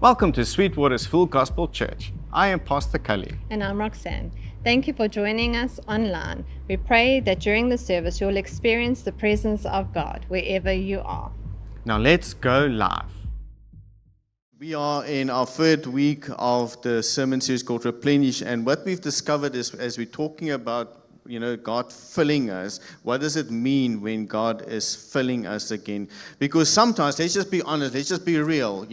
Welcome to Sweetwater's Full Gospel Church. I am Pastor Cully. And I'm Roxanne. Thank you for joining us online. We pray that during the service you'll experience the presence of God wherever you are. Now let's go live. We are in our third week of the sermon series called Replenish, and what we've discovered is, as we're talking about, God filling us, what does it mean when God is filling us again? Because sometimes, let's just be honest, let's just be real,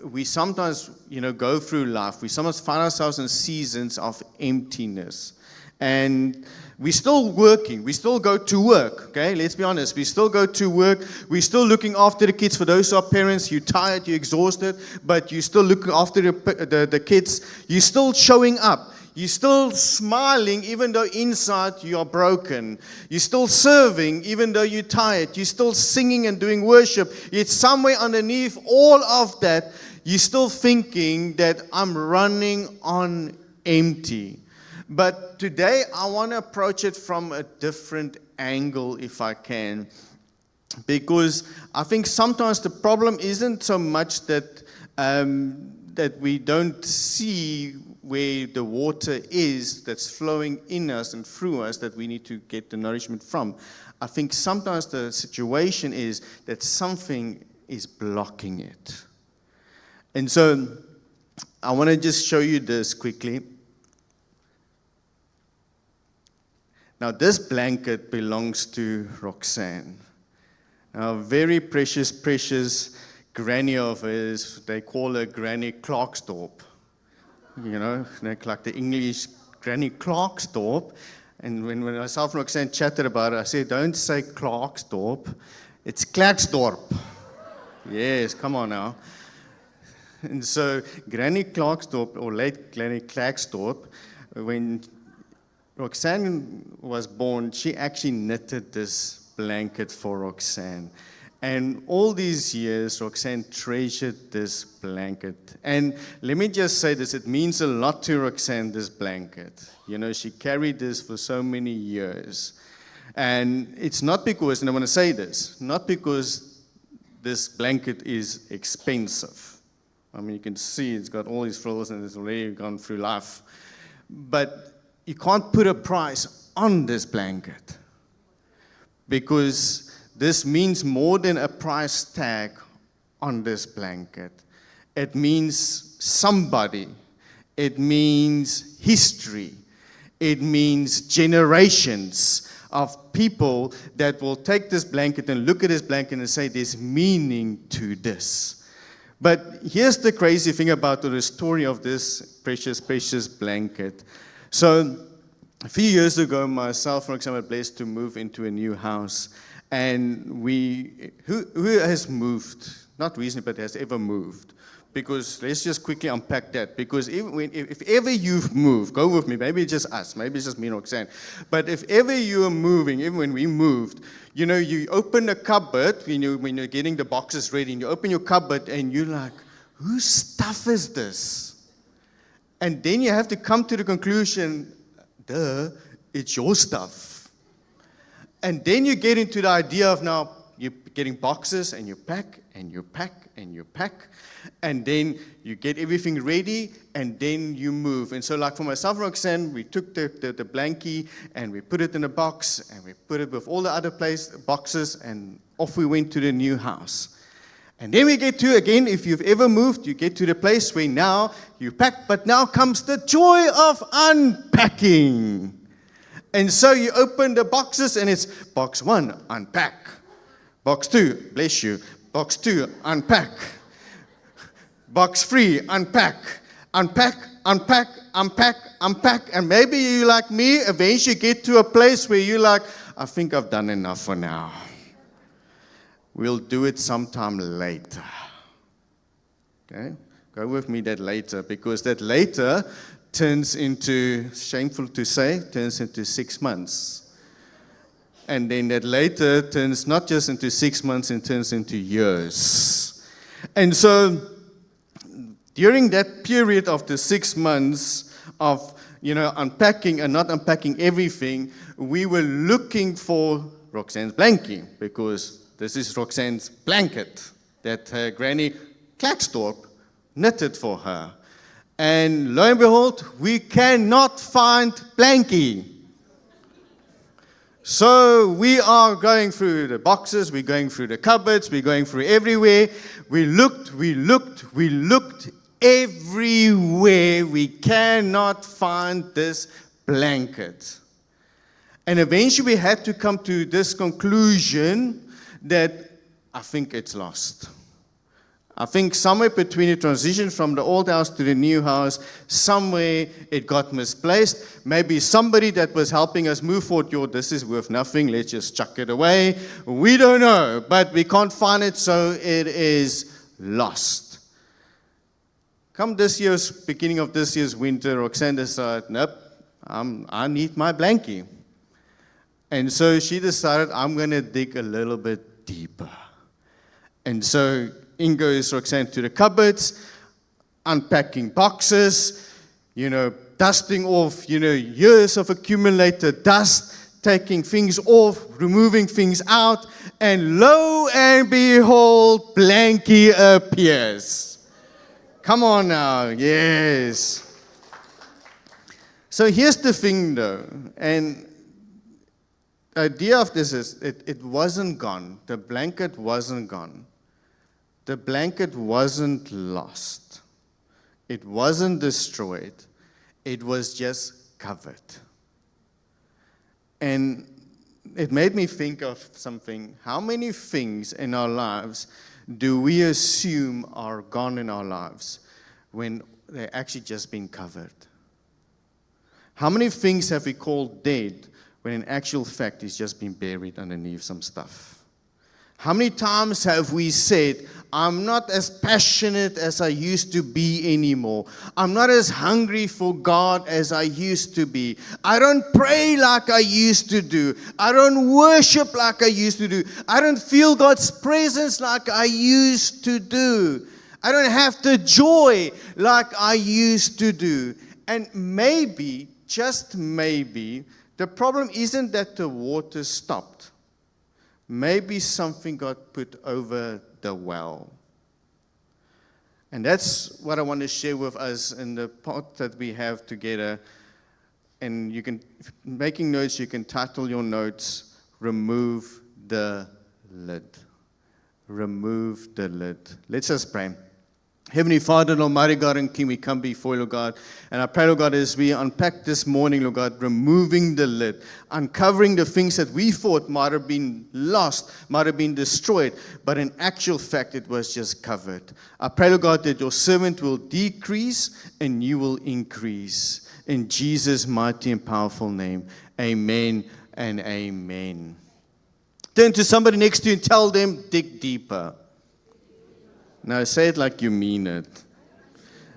we sometimes, go through life, we sometimes find ourselves in seasons of emptiness, and we're still working. We still go to work, okay? Let's be honest. We still go to work. We're still looking after the kids. For those who are parents, you're tired, you're exhausted, but you're still looking after the kids. You're still showing up. You're still smiling even though inside you are broken. You're still serving even though you're tired. You're still singing and doing worship. Yet somewhere underneath all of that, you're still thinking that I'm running on empty. But today, I want to approach it from a different angle, if I can, because I think sometimes the problem isn't so much that we don't see where the water is that's flowing in us and through us that we need to get the nourishment from. I think sometimes the situation is that something is blocking it. And so, I want to just show you this quickly. Now, this blanket belongs to Roxanne. Now, a very precious granny of hers, they call her Granny Clarksdorp. Like the English Granny Clarksdorp. And when myself and Roxanne chatted about it, I said, don't say Clarksdorp, it's Klaksdorp. Yes, come on now. And so, Granny Clarksdorp, or late Granny Klaksdorp, when Roxanne was born, she actually knitted this blanket for Roxanne. And all these years, Roxanne treasured this blanket. And let me just say this, it means a lot to Roxanne, this blanket. She carried this for so many years. And it's not because, and I want to say this, not because this blanket is expensive. I mean, you can see it's got all these frills and it's already gone through life. But you can't put a price on this blanket because this means more than a price tag on this blanket. It means somebody. It means history. It means generations of people that will take this blanket and look at this blanket and say, there's meaning to this. But here's the crazy thing about the story of this precious blanket. So, a few years ago, myself and Roxanne were blessed to move into a new house. And who has moved? Not recently, but has ever moved? Because let's just quickly unpack that. Because if ever you've moved, go with me, maybe it's just us, maybe it's just me and Roxanne. But if ever you are moving, even when we moved, you open a cupboard when you're getting the boxes ready, and you open your cupboard and you're like, whose stuff is this? And then you have to come to the conclusion, it's your stuff. And then you get into the idea of now you're getting boxes and you pack and you pack and you pack. And then you get everything ready and then you move. And so like for myself and Roxanne, we took the blankie and we put it in a box and we put it with all the other boxes and off we went to the new house. And then we get to, again, if you've ever moved, you get to the place where now you pack, but now comes the joy of unpacking. And so you open the boxes and it's box 1, unpack. Box 2, bless you. Box 2, unpack. Box 3, unpack. Unpack, unpack, unpack, unpack. And maybe you, like me, eventually get to a place where you're like, I think I've done enough for now. We'll do it sometime later. Okay? Go with me that later, because that later turns into, shameful to say, turns into 6 months. And then that later turns not just into 6 months, it turns into years. And so, during that period of the 6 months of, unpacking and not unpacking everything, we were looking for Roxanne's blankie, because this is Roxanne's blanket that Granny Klaksdorp knitted for her. And lo and behold, we cannot find blankie. So we are going through the boxes, we're going through the cupboards, we're going through everywhere. We looked everywhere. We cannot find this blanket. And eventually we had to come to this conclusion that I think it's lost. I think somewhere between the transition from the old house to the new house, somewhere it got misplaced. Maybe somebody that was helping us move forward, this is worth nothing, let's just chuck it away. We don't know, but we can't find it, so it is lost. Come beginning of this year's winter, Roxanne decided, nope, I need my blankie. And so she decided, I'm going to dig a little bit deeper. And so in goes Roxanne to the cupboards, unpacking boxes, dusting off, years of accumulated dust, taking things off, removing things out, and lo and behold, blankie appears. Come on now, yes. So here's the thing though, and the idea of this is, it wasn't gone. The blanket wasn't gone. The blanket wasn't lost. It wasn't destroyed. It was just covered. And it made me think of something. How many things in our lives do we assume are gone in our lives when they've actually just been covered? How many things have we called dead when in actual fact it's just been buried underneath some stuff? How many times have we said, I'm not as passionate as I used to be anymore. I'm not as hungry for God as I used to be. I don't pray like I used to do. I don't worship like I used to do. I don't feel God's presence like I used to do. I don't have the joy like I used to do. And maybe, just maybe, the problem isn't that the water stopped. Maybe something got put over the well. And that's what I want to share with us in the part that we have together. And you can, making notes, you can title your notes, Remove the Lid. Remove the lid. Let's just pray. Heavenly Father, and Almighty God and King, we come before you, Lord God. And I pray, Lord God, as we unpack this morning, Lord God, removing the lid, uncovering the things that we thought might have been lost, might have been destroyed, but in actual fact, it was just covered. I pray, Lord God, that your servant will decrease and you will increase. In Jesus' mighty and powerful name, amen and amen. Turn to somebody next to you and tell them, dig deeper. Now say it like you mean it.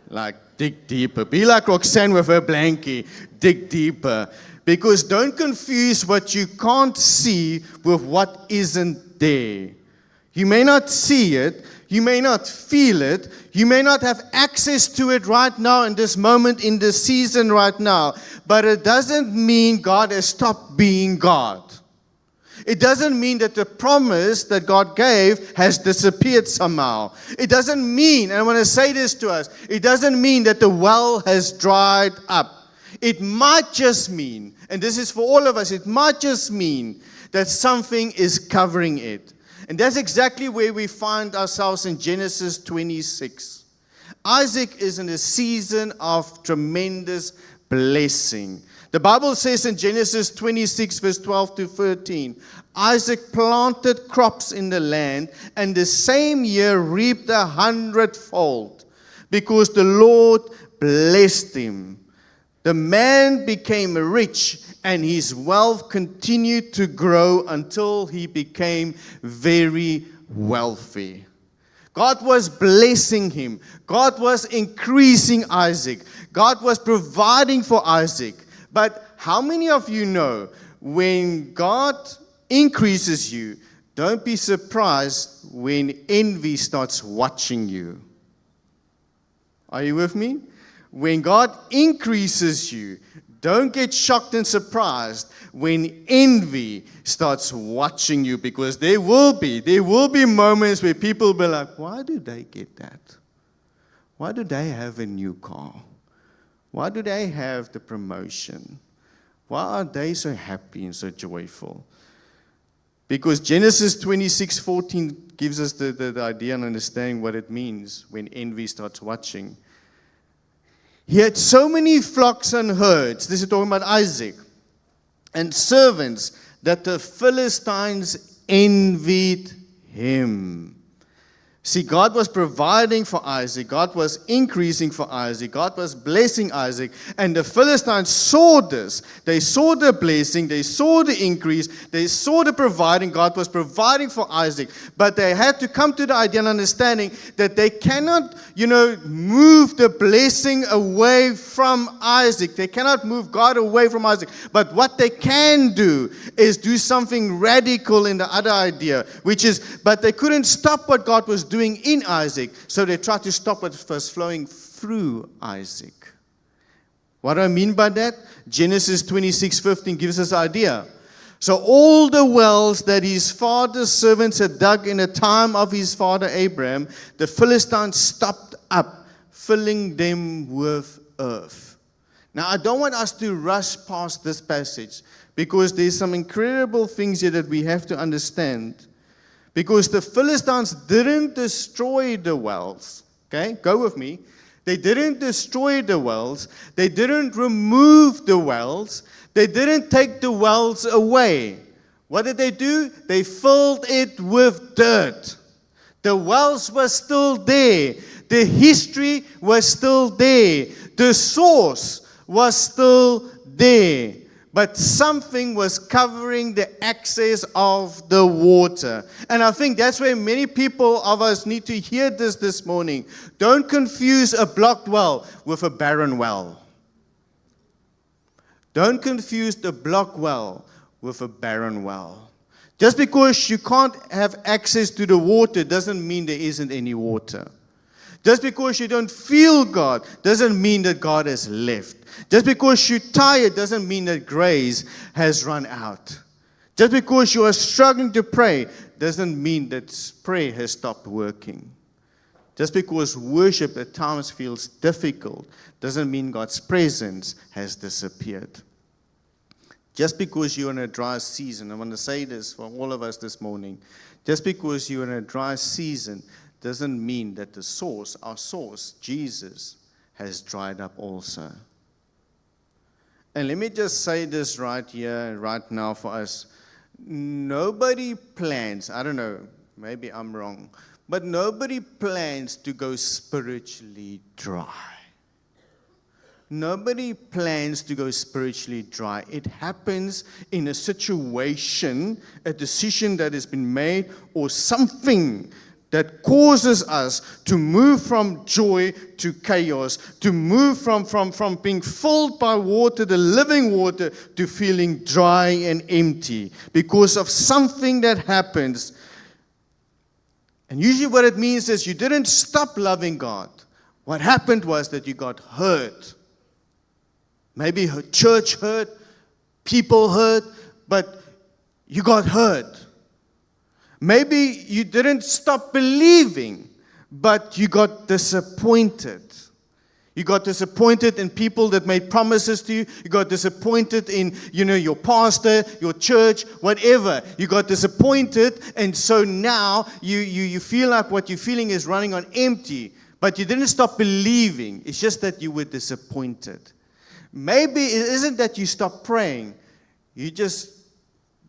Like, dig deeper. Be like Roxanne with her blankie. Dig deeper. Because don't confuse what you can't see with what isn't there. You may not see it. You may not feel it. You may not have access to it right now in this moment, in this season right now. But it doesn't mean God has stopped being God. It doesn't mean that the promise that God gave has disappeared somehow. It doesn't mean, and I want to say this to us, it doesn't mean that the well has dried up. It might just mean, and this is for all of us, it might just mean that something is covering it. And that's exactly where we find ourselves in Genesis 26. Isaac is in a season of tremendous blessing. The Bible says in Genesis 26, verse 12 to 13, Isaac planted crops in the land, and the same year reaped 100-fold, because the Lord blessed him. The man became rich, and his wealth continued to grow until he became very wealthy. God was blessing him. God was increasing Isaac. God was providing for Isaac. But how many of you know when God increases you, don't be surprised when envy starts watching you? Are you with me? When God increases you, don't get shocked and surprised when envy starts watching you, because there will be moments where people will be like, why do they get that? Why do they have a new car? Why do they have the promotion? Why are they so happy and so joyful? Because Genesis 26:14 gives us the idea and understanding what it means when envy starts watching. He had so many flocks and herds, this is talking about Isaac, and servants, that the Philistines envied him. See, God was providing for Isaac. God was increasing for Isaac. God was blessing Isaac. And the Philistines saw this. They saw the blessing. They saw the increase. They saw the providing. God was providing for Isaac. But they had to come to the idea and understanding that they cannot, move the blessing away from Isaac. They cannot move God away from Isaac. But what they can do is do something radical in the other idea, which is, but they couldn't stop what God was doing in Isaac, so they tried to stop what was flowing through Isaac. What do I mean by that? Genesis 26:15 gives us an idea. So all the wells that his father's servants had dug in the time of his father Abraham, the Philistines stopped up, filling them with earth. Now, I don't want us to rush past this passage, because there's some incredible things here that we have to understand. Because the Philistines didn't destroy the wells. Okay, go with me. They didn't destroy the wells. They didn't remove the wells. They didn't take the wells away. What did they do? They filled it with dirt. The wells were still there. The history was still there. The source was still there. But something was covering the access of the water. And I think that's where many people of us need to hear this morning. Don't confuse a blocked well with a barren well. Don't confuse the blocked well with a barren well. Just because you can't have access to the water doesn't mean there isn't any water. Just because you don't feel God doesn't mean that God has left. Just because you're tired doesn't mean that grace has run out. Just because you are struggling to pray doesn't mean that prayer has stopped working. Just because worship at times feels difficult doesn't mean God's presence has disappeared. Just because you're in a dry season, I want to say this for all of us this morning, just because you're in a dry season doesn't mean that the source, our source, Jesus, has dried up also. And let me just say this right here, right now for us. Nobody plans, I don't know, maybe I'm wrong, but nobody plans to go spiritually dry. Nobody plans to go spiritually dry. It happens in a situation, a decision that has been made, or something that causes us to move from joy to chaos, to move from being filled by water, the living water, to feeling dry and empty because of something that happens. And usually what it means is you didn't stop loving God. What happened was that you got hurt. Maybe church hurt, people hurt, but you got hurt. Maybe you didn't stop believing, but you got disappointed. You got disappointed in people that made promises to you. You got disappointed in, your pastor, your church, whatever. You got disappointed, and so now you feel like what you're feeling is running on empty. But you didn't stop believing. It's just that you were disappointed. Maybe it isn't that you stopped praying. You just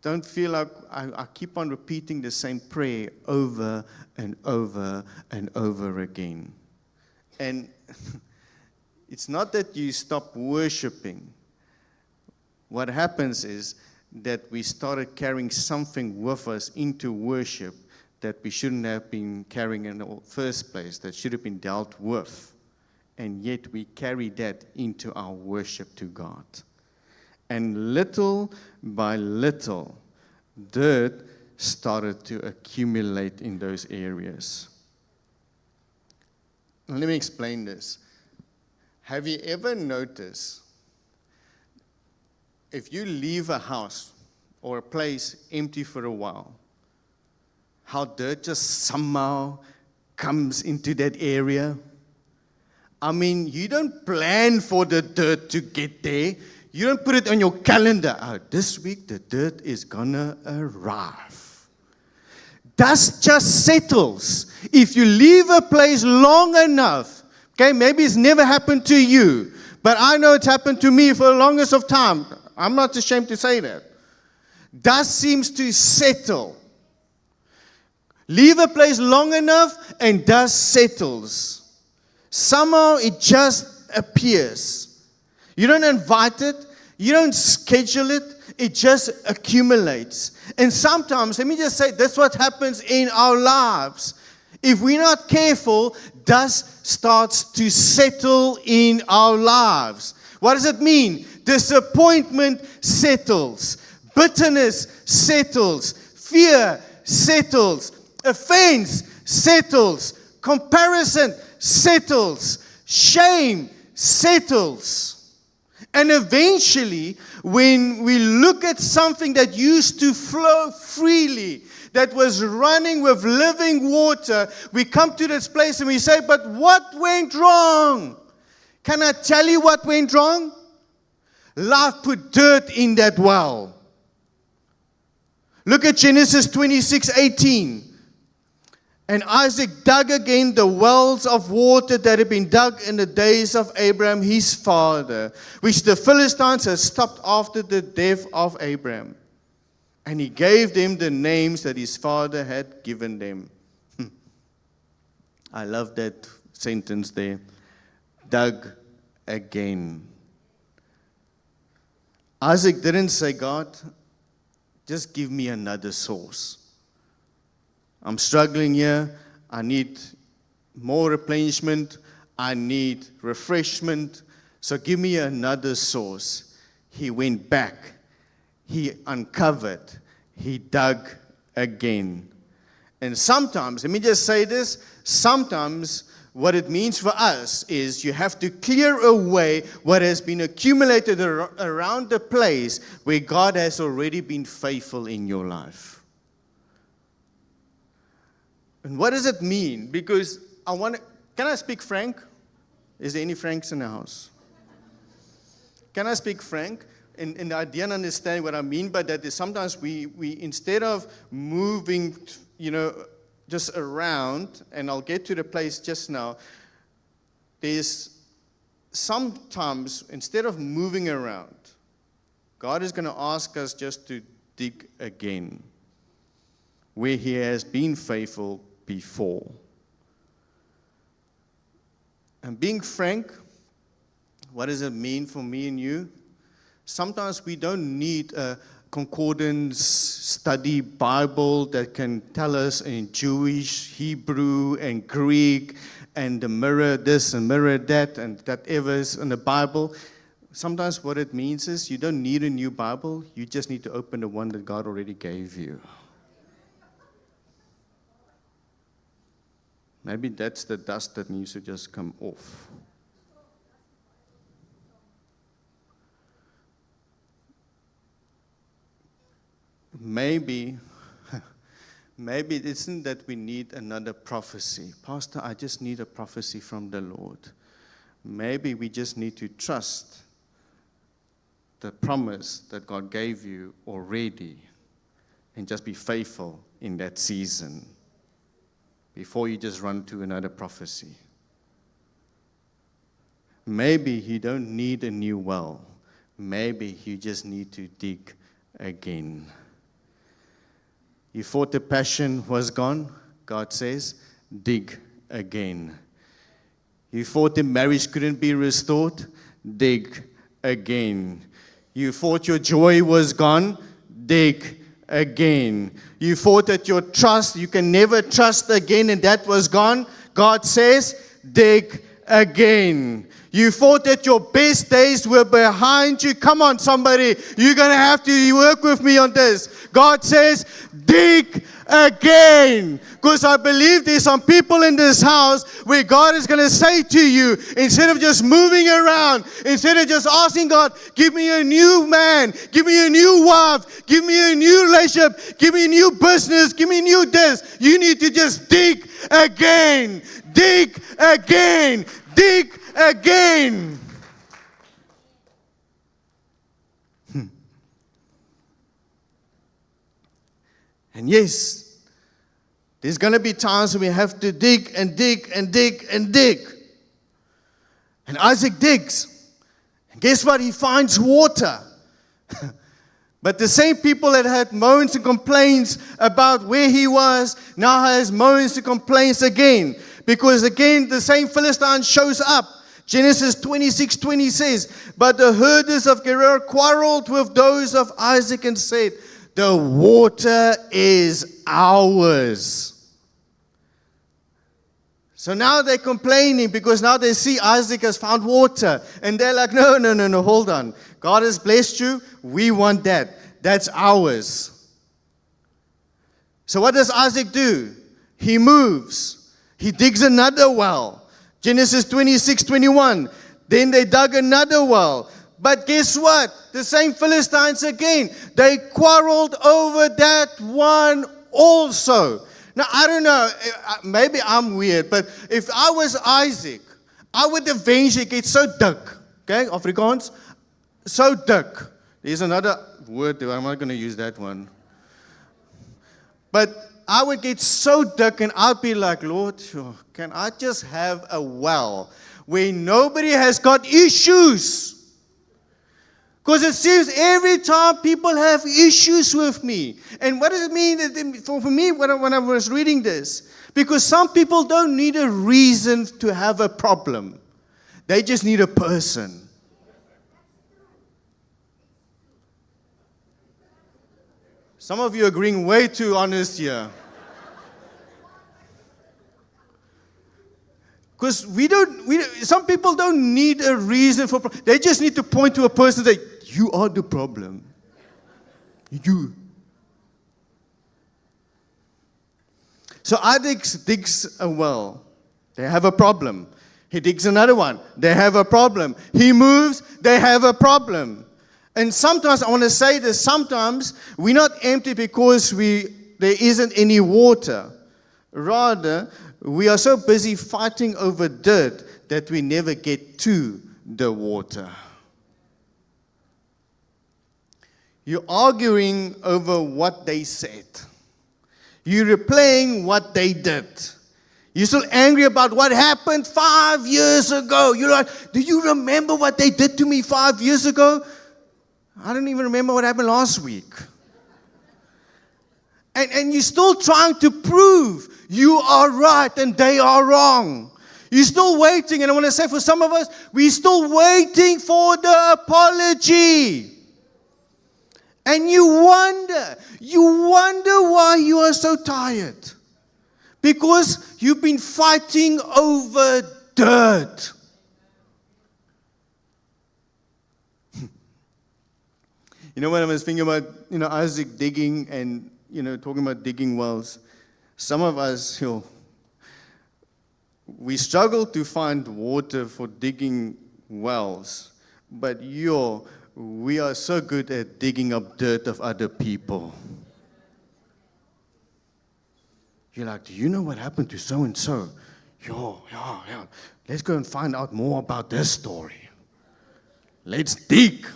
don't feel like I keep on repeating the same prayer over and over and over again. And it's not that you stop worshiping. What happens is that we started carrying something with us into worship that we shouldn't have been carrying in the first place, that should have been dealt with. And yet we carry that into our worship to God. And little by little, dirt started to accumulate in those areas. Now, let me explain this. Have you ever noticed, if you leave a house or a place empty for a while, how dirt just somehow comes into that area? I mean, you don't plan for the dirt to get there. You don't put it on your calendar. This week the dirt is gonna arrive. Dust just settles. If you leave a place long enough, okay, maybe it's never happened to you, but I know it's happened to me for the longest of time. I'm not ashamed to say that. Dust seems to settle. Leave a place long enough and dust settles. Somehow it just appears. You don't invite it. You don't schedule it. It just accumulates. And sometimes, let me just say, that's what happens in our lives. If we're not careful, dust starts to settle in our lives. What does it mean? Disappointment settles. Bitterness settles. Fear settles. Offense settles. Comparison settles. Shame settles. And eventually, when we look at something that used to flow freely, that was running with living water, we come to this place and we say, but what went wrong? Can I tell you what went wrong? Life put dirt in that well. Look at Genesis 26:18. And Isaac dug again the wells of water that had been dug in the days of Abraham his father, which the Philistines had stopped after the death of Abraham. And he gave them the names that his father had given them. I love that sentence there. Dug again. Isaac didn't say, God, just give me another source. I'm struggling here. I need more replenishment. I need refreshment. So give me another source. He went back. He uncovered. He dug again. And sometimes, let me just say this, sometimes what it means for us is you have to clear away what has been accumulated around the place where God has already been faithful in your life. And what does it mean? Because can I speak frank? Is there any Franks in the house? Can I speak frank? And I didn't understand what I mean by that is sometimes we instead of moving, just around, and I'll get to the place just now, there's sometimes, instead of moving around, God is going to ask us just to dig again, where He has been faithful before. And being frank, what does it mean for me and you? Sometimes we don't need a concordance study Bible that can tell us in Jewish, Hebrew, and Greek, and the mirror this and mirror that, and whatever is in the Bible. Sometimes what it means is you don't need a new Bible, you just need to open the one that God already gave you. Maybe that's the dust that needs to just come off. Maybe it isn't that we need another prophecy. Pastor, I just need a prophecy from the Lord. Maybe we just need to trust the promise that God gave you already and just be faithful in that season before you just run to another prophecy. Maybe you don't need a new well. Maybe you just need to dig again. You thought the passion was gone? God says, dig again. You thought the marriage couldn't be restored? Dig again. You thought your joy was gone? Dig again. You thought that your trust, you can never trust again, and that was gone? God says, dig again. You thought that your best days were behind you. Come on, somebody. You're going to have to work with me on this. God says, dig again. Because I believe there's some people in this house where God is going to say to you, instead of just moving around, instead of just asking God, give me a new man, give me a new wife, give me a new relationship, give me a new business, give me a new this. You need to just dig again. Dig again. Dig again. And yes, there's going to be times when we have to dig and dig and dig and dig. And Isaac digs. And guess what? He finds water. But the same people that had moans and complaints about where he was now has moans and complaints again. Because again, the same Philistine shows up. Genesis 26:20 says, but the herders of Gerar quarreled with those of Isaac and said, the water is ours. So now they're complaining because now they see Isaac has found water. And they're like, no, hold on. God has blessed you. We want that. That's ours. So what does Isaac do? He moves. He digs another well. Genesis 26:21. Then they dug another well. But guess what? The same Philistines again. They quarreled over that one also. Now, I don't know, maybe I'm weird, but if I was Isaac, I would eventually get so dik. Okay, Afrikaans? So dik. There's another word there, I'm not going to use that one. But I would get so dik and I'd be like, Lord, can I just have a well where nobody has got issues? Because it seems every time people have issues with me. And what does it mean for me when I was reading this? Because some people don't need a reason to have a problem. They just need a person. Some of you are agreeing way too honest here. Because some people don't need a reason for, they just need to point to a person and say, you are the problem. You. So Isaac digs a well. They have a problem. He digs another one. They have a problem. He moves. They have a problem. And sometimes, I want to say this, sometimes we're not empty because there isn't any water. Rather, we are so busy fighting over dirt that we never get to the water. You're arguing over what they said. You're replaying what they did. You're still angry about what happened 5 years ago. You're like, do you remember what they did to me 5 years ago? I don't even remember what happened last week. And you're still trying to prove you are right and they are wrong. You're still waiting. And I want to say for some of us, we're still waiting for the apology. And you wonder why you are so tired. Because you've been fighting over dirt. You know, when I was thinking about, Isaac digging and, talking about digging wells, some of us, we struggle to find water for digging wells, but we are so good at digging up dirt of other people. You're like, do you know what happened to so-and-so? Yeah. Let's go and find out more about this story. Let's dig.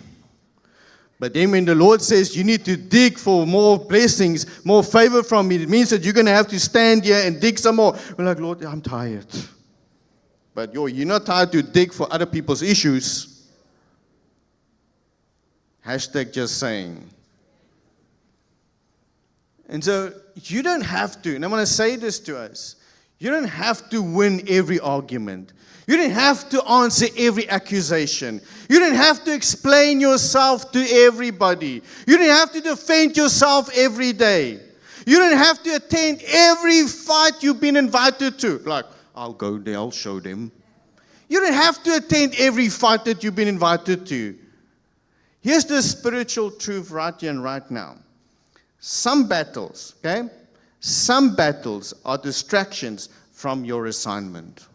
But then when the Lord says you need to dig for more blessings, more favor from me, it means that you're going to have to stand here and dig some more. We're like, Lord, I'm tired. But you're not tired to dig for other people's issues. Hashtag just saying. And so you don't have to, and I want to say this to us, you don't have to win every argument. You don't have to answer every accusation. You don't have to explain yourself to everybody. You don't have to defend yourself every day. You don't have to attend every fight you've been invited to. Like, I'll go there, I'll show them. You don't have to attend every fight that you've been invited to. Here's the spiritual truth right here and right now. Some battles, okay? Some battles are distractions from your assignment.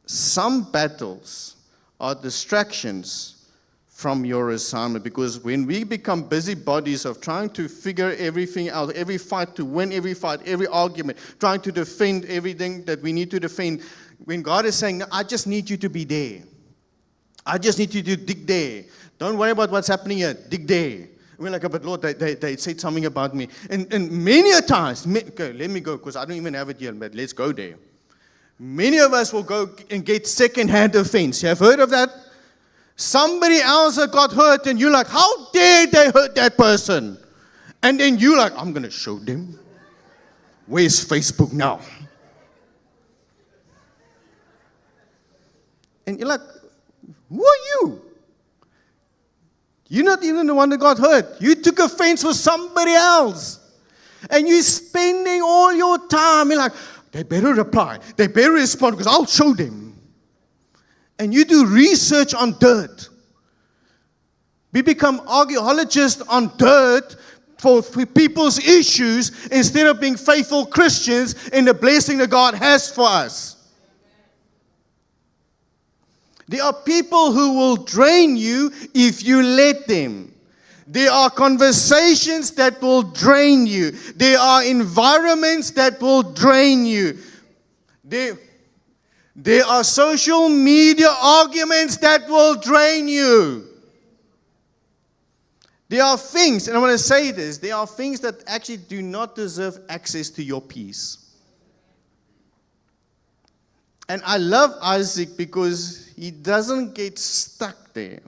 Some battles are distractions from your assignment, because when we become busybodies of trying to figure everything out, every fight, to win every fight, every argument, trying to defend everything that we need to defend, when God is saying, no, I just need you to be there. I just need you to dig there. Don't worry about what's happening here. Dig there. We're like, but Lord, they said something about me. And many a times, okay, let me go, because I don't even have it here, but let's go there. Many of us will go and get second-hand offense. You have heard of that? Somebody else got hurt, and you're like, how dare they hurt that person? And then you're like, I'm going to show them. Where's Facebook now? And you're like, who are you? You're not even the one that got hurt. You took offense for somebody else. And you're spending all your time. You're like, they better reply. They better respond because I'll show them. And you do research on dirt. We become archaeologists on dirt for people's issues instead of being faithful Christians in the blessing that God has for us. There are people who will drain you if you let them. There are conversations that will drain you. There are environments that will drain you. There are social media arguments that will drain you. There are things, and I want to say this, there are things that actually do not deserve access to your peace. And I love Isaac because he doesn't get stuck there.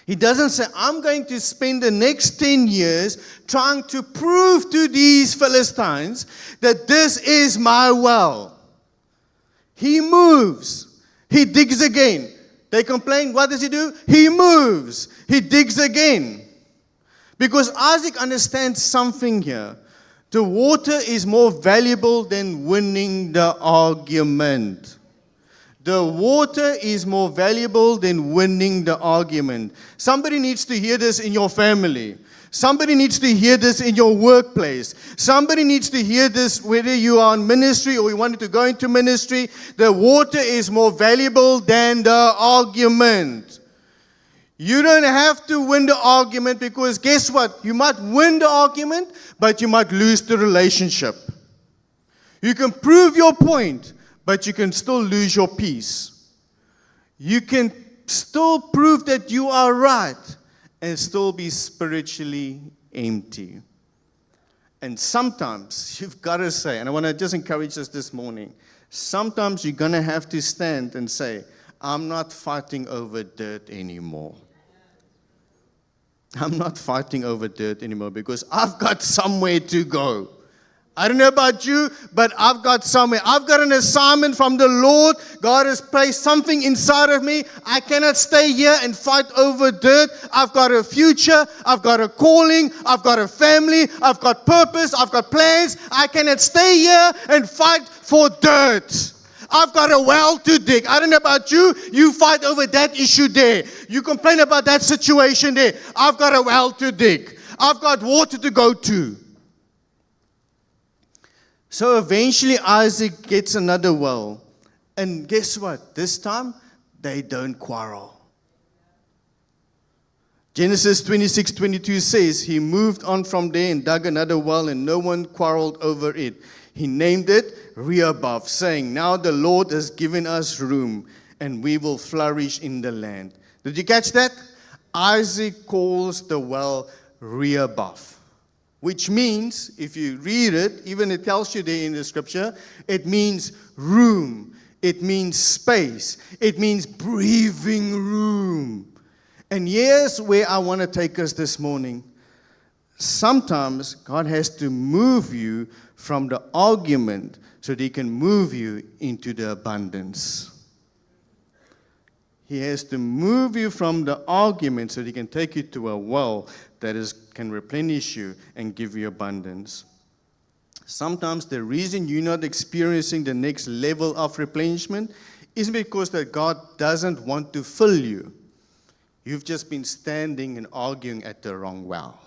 He doesn't say, I'm going to spend the next 10 years trying to prove to these Philistines that this is my well. He moves. He digs again. They complain. What does he do? He moves. He digs again. Because Isaac understands something here. The water is more valuable than winning the argument. The water is more valuable than winning the argument. Somebody needs to hear this in your family. Somebody needs to hear this in your workplace. Somebody needs to hear this whether you are in ministry or you wanted to go into ministry. The water is more valuable than the argument. You don't have to win the argument because guess what? You might win the argument, but you might lose the relationship. You can prove your point, but you can still lose your peace. You can still prove that you are right and still be spiritually empty. And sometimes you've got to say, and I want to just encourage us this morning, sometimes you're going to have to stand and say, I'm not fighting over dirt anymore. I'm not fighting over dirt anymore because I've got somewhere to go. I don't know about you, but I've got somewhere. I've got an assignment from the Lord. God has placed something inside of me. I cannot stay here and fight over dirt. I've got a future. I've got a calling. I've got a family. I've got purpose. I've got plans. I cannot stay here and fight for dirt. I've got a well to dig. I don't know about you. You fight over that issue there. You complain about that situation there. I've got a well to dig. I've got water to go to. So eventually Isaac gets another well. And guess what? This time, they don't quarrel. Genesis 26:22 says, he moved on from there and dug another well, and no one quarreled over it. He named it Rehoboth, saying, now the Lord has given us room, and we will flourish in the land. Did you catch that? Isaac calls the well Rehoboth, which means, if you read it, even it tells you there in the scripture, it means room. It means space. It means breathing room. And here's where I want to take us this morning. Sometimes God has to move you from the argument so that He can move you into the abundance. He has to move you from the argument so that He can take you to a well that can replenish you and give you abundance. Sometimes the reason you're not experiencing the next level of replenishment isn't because that God doesn't want to fill you. You've just been standing and arguing at the wrong well.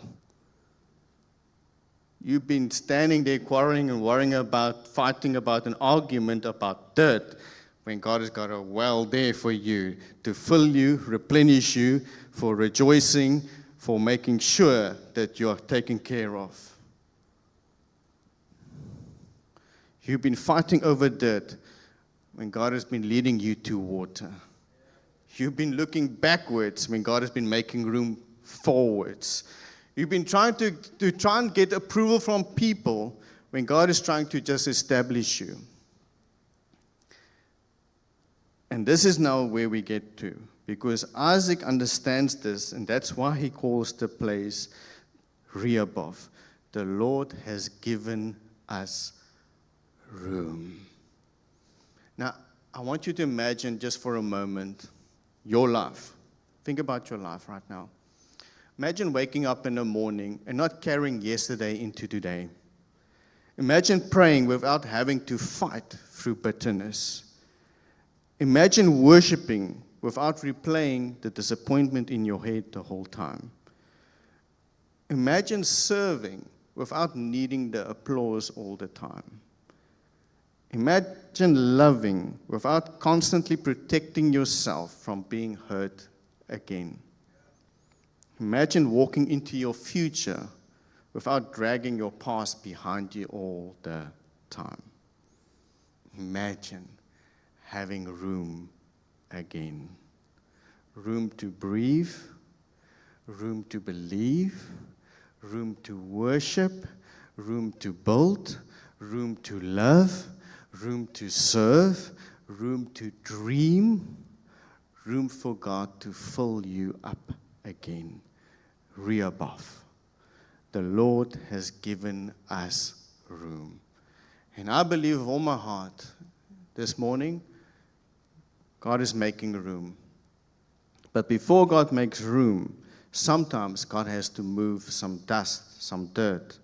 You've been standing there quarreling and worrying about, fighting about an argument about dirt, when God has got a well there for you to fill you, replenish you, for rejoicing, for making sure that you are taken care of. You've been fighting over dirt when God has been leading you to water. You've been looking backwards when God has been making room forwards. You've been trying to try and get approval from people when God is trying to just establish you. And this is now where we get to, because Isaac understands this, and that's why he calls the place Rehoboth. The Lord has given us room. Now, I want you to imagine just for a moment your life. Think about your life right now. Imagine waking up in the morning and not carrying yesterday into today. Imagine praying without having to fight through bitterness. Imagine worshiping without replaying the disappointment in your head the whole time. Imagine serving without needing the applause all the time. Imagine loving without constantly protecting yourself from being hurt again. Imagine walking into your future without dragging your past behind you all the time. Imagine having room again. Room to breathe, room to believe, room to worship, room to build, room to love, room to serve, room to dream, room for God to fill you up again. Rehoboth. The Lord has given us room. And I believe with all my heart this morning, God is making room. But before God makes room, sometimes God has to move some dust, some dirt.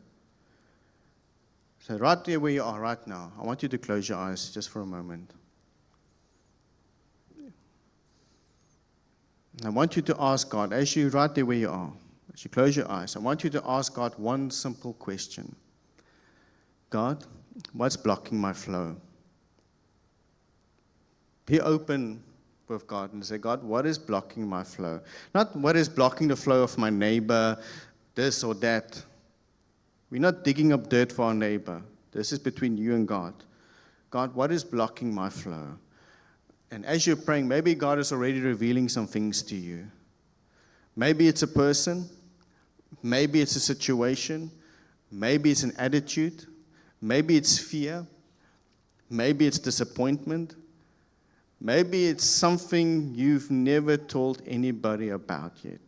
So right there where you are right now, I want you to close your eyes just for a moment. And I want you to ask God, as you right there where you are, as you close your eyes, I want you to ask God one simple question. God, what's blocking my flow? Be open with God and say, God, what is blocking my flow? Not what is blocking the flow of my neighbor, this or that. We're not digging up dirt for our neighbor. This is between you and God. God, what is blocking my flow? And as you're praying, maybe God is already revealing some things to you. Maybe it's a person. Maybe it's a situation. Maybe it's an attitude. Maybe it's fear. Maybe it's disappointment. Maybe it's something you've never told anybody about yet.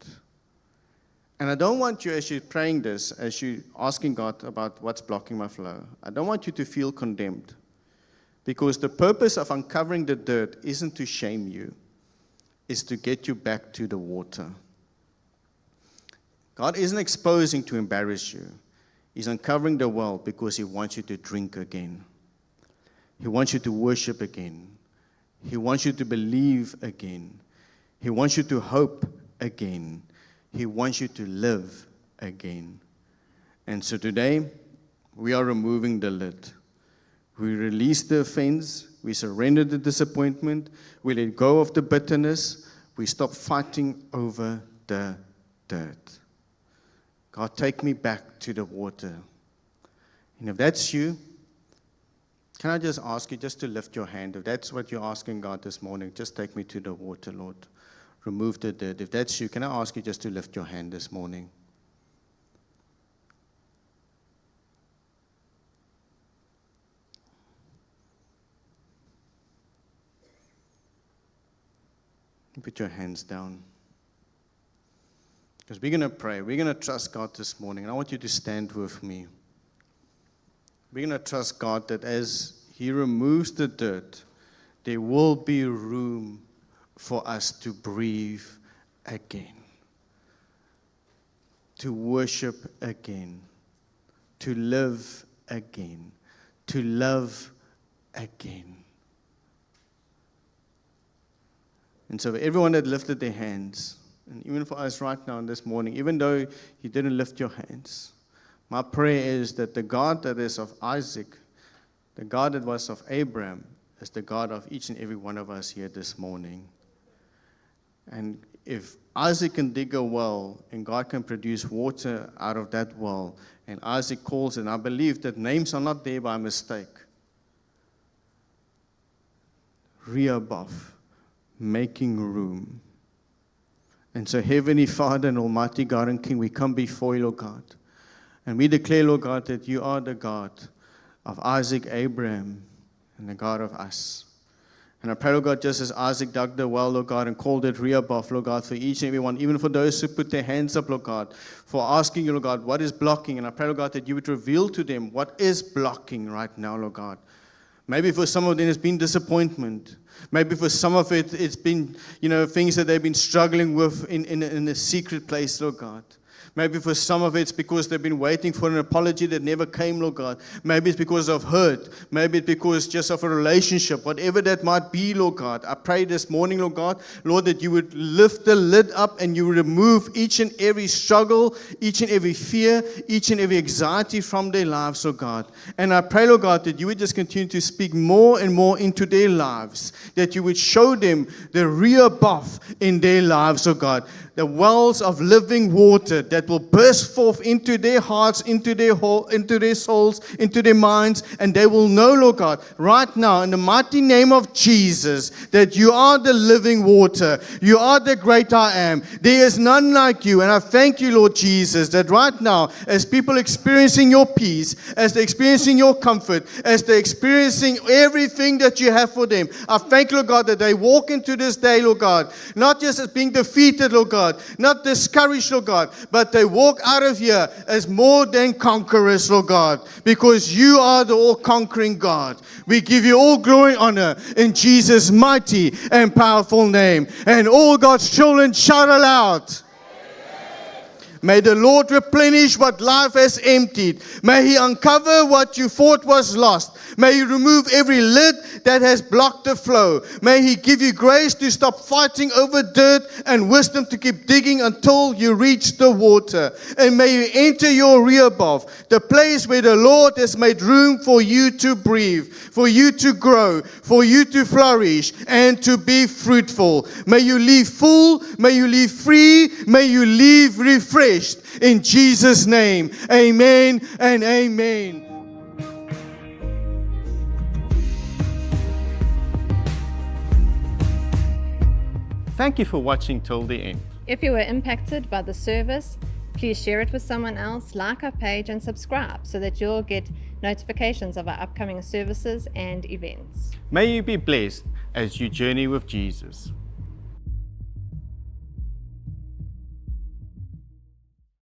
And I don't want you, as you're praying this, as you're asking God about what's blocking my flow, I don't want you to feel condemned. Because the purpose of uncovering the dirt isn't to shame you, it's to get you back to the water. God isn't exposing to embarrass you. He's uncovering the well because He wants you to drink again. He wants you to worship again. He wants you to believe again. He wants you to hope again. He wants you to live again. And so today, we are removing the lid. We release the offense. We surrender the disappointment. We let go of the bitterness. We stop fighting over the dirt. God, take me back to the water. And if that's you, can I just ask you just to lift your hand? If that's what you're asking God this morning, just take me to the water, Lord. Remove the dirt. If that's you, can I ask you just to lift your hand this morning? Put your hands down. Because we're going to pray. We're going to trust God this morning. And I want you to stand with me. We're going to trust God that as He removes the dirt, there will be room for us to breathe again, to worship again, to live again, to love again. And so for everyone that lifted their hands, and even for us right now this morning, even though you didn't lift your hands, my prayer is that the God that is of Isaac, the God that was of Abraham, is the God of each and every one of us here this morning. And if Isaac can dig a well and God can produce water out of that well, and Isaac calls it, and I believe that names are not there by mistake. Rehoboth, making room. And so, Heavenly Father and Almighty God and King, we come before you, Lord God. And we declare, Lord God, that you are the God of Isaac, Abraham, and the God of us. And I pray, Lord God, just as Isaac dug the well, Lord God, and called it Rehoboth, Lord God, for each and every one, even for those who put their hands up, Lord God, for asking you, Lord God, what is blocking? And I pray, Lord God, that you would reveal to them what is blocking right now, Lord God. Maybe for some of them it's been disappointment. Maybe for some of it, it's been, things that they've been struggling with in a secret place, Lord God. Maybe for some of it's because they've been waiting for an apology that never came, Lord God. Maybe it's because of hurt. Maybe it's because just of a relationship. Whatever that might be, Lord God. I pray this morning, Lord God, Lord, that you would lift the lid up and you would remove each and every struggle, each and every fear, each and every anxiety from their lives, Lord God. And I pray, Lord God, that you would just continue to speak more and more into their lives. That you would show them the Rehoboth in their lives, Lord God. The wells of living water that will burst forth into their hearts, into their souls, into their minds, and they will know, Lord God, right now, in the mighty name of Jesus, that you are the living water. You are the great I am. There is none like you, and I thank you, Lord Jesus, that right now, as people experiencing your peace, as they're experiencing your comfort, as they're experiencing everything that you have for them, I thank you, Lord God, that they walk into this day, Lord God, not just as being defeated, Lord God, not discouraged, Lord God, but they walk out of here as more than conquerors, Lord God, because you are the all-conquering God. We give you all glory and honor in Jesus' mighty and powerful name. And all God's children shout aloud. May the Lord replenish what life has emptied. May He uncover what you thought was lost. May He remove every lid that has blocked the flow. May He give you grace to stop fighting over dirt and wisdom to keep digging until you reach the water. And may you enter your Rehoboth, the place where the Lord has made room for you to breathe, for you to grow, for you to flourish, and to be fruitful. May you leave full, may you leave free, may you leave refreshed. In Jesus' name, amen and amen. Thank you for watching till the end. If you were impacted by the service, please share it with someone else, like our page, and subscribe so that you'll get notifications of our upcoming services and events. May you be blessed as you journey with Jesus.